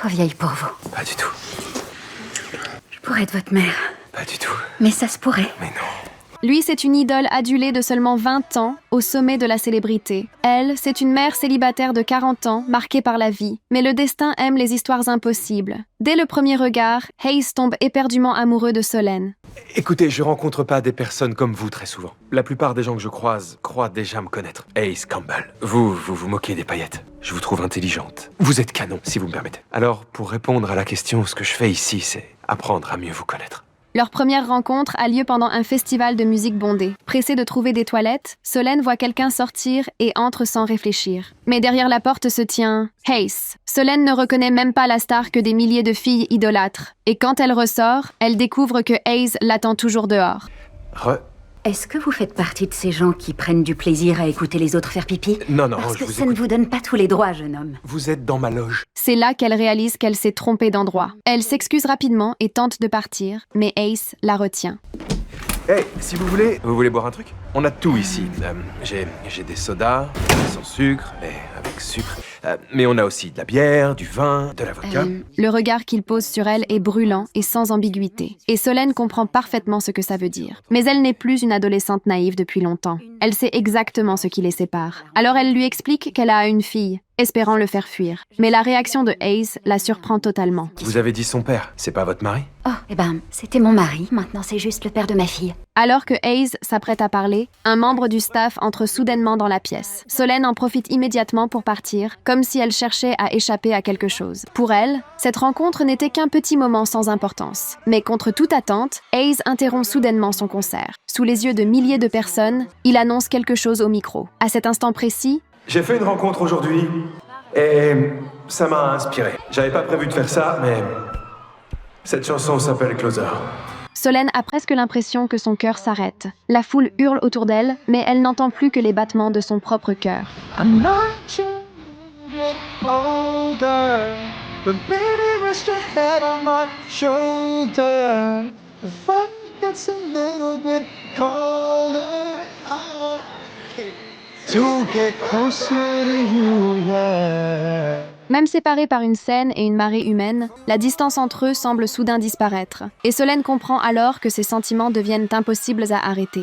trop vieille pour vous. Pas du tout. Je pourrais être votre mère. Pas du tout. Mais ça se pourrait. Mais non. Lui, c'est une idole adulée de seulement 20 ans, au sommet de la célébrité. Elle, c'est une mère célibataire de 40 ans, marquée par la vie. Mais le destin aime les histoires impossibles. Dès le premier regard, Hayes tombe éperdument amoureux de Solène. Écoutez, je rencontre pas des personnes comme vous très souvent. La plupart des gens que je croise croient déjà me connaître. Ace Campbell, vous moquez des paillettes. Je vous trouve intelligente. Vous êtes canon, si vous me permettez. Alors, pour répondre à la question, ce que je fais ici, c'est apprendre à mieux vous connaître. Leur première rencontre a lieu pendant un festival de musique bondé. Pressée de trouver des toilettes, Solène voit quelqu'un sortir et entre sans réfléchir. Mais derrière la porte se tient Hayes. Solène ne reconnaît même pas la star que des milliers de filles idolâtrent. Et quand elle ressort, elle découvre que Hayes l'attend toujours dehors. Est-ce que vous faites partie de ces gens qui prennent du plaisir à écouter les autres faire pipi? Non, Parce je que vous ça ne écoute. vous donne pas tous les droits, jeune homme. Vous êtes dans ma loge. C'est là qu'elle réalise qu'elle s'est trompée d'endroit. Elle s'excuse rapidement et tente de partir, mais Ace la retient. Hey, si vous voulez boire un truc? On a tout ici. J'ai des sodas, sans sucre, mais avec sucre. Mais on a aussi de la bière, du vin, de la vodka. Le regard qu'il pose sur elle est brûlant et sans ambiguïté. Et Solène comprend parfaitement ce que ça veut dire. Mais elle n'est plus une adolescente naïve depuis longtemps. Elle sait exactement ce qui les sépare. Alors elle lui explique qu'elle a une fille, espérant le faire fuir. Mais la réaction de Hayes la surprend totalement. Vous avez dit son père, c'est pas votre mari? Oh, c'était mon mari. Maintenant, c'est juste le père de ma fille. Alors que Hayes s'apprête à parler, un membre du staff entre soudainement dans la pièce. Solène en profite immédiatement pour partir, comme si elle cherchait à échapper à quelque chose. Pour elle, cette rencontre n'était qu'un petit moment sans importance. Mais contre toute attente, Hayes interrompt soudainement son concert. Sous les yeux de milliers de personnes, il annonce quelque chose au micro. À cet instant précis, J'ai fait une rencontre aujourd'hui et ça m'a inspiré. J'avais pas prévu de faire ça, mais cette chanson s'appelle Closer. Solène a presque l'impression que son cœur s'arrête. La foule hurle autour d'elle, mais elle n'entend plus que les battements de son propre cœur. I'm not older, but baby, rest your head on my shoulder. The fun gets a little bit colder. To get closer to you, yeah. Même séparés par une scène et une marée humaine, la distance entre eux semble soudain disparaître. Et Solène comprend alors que ses sentiments deviennent impossibles à arrêter.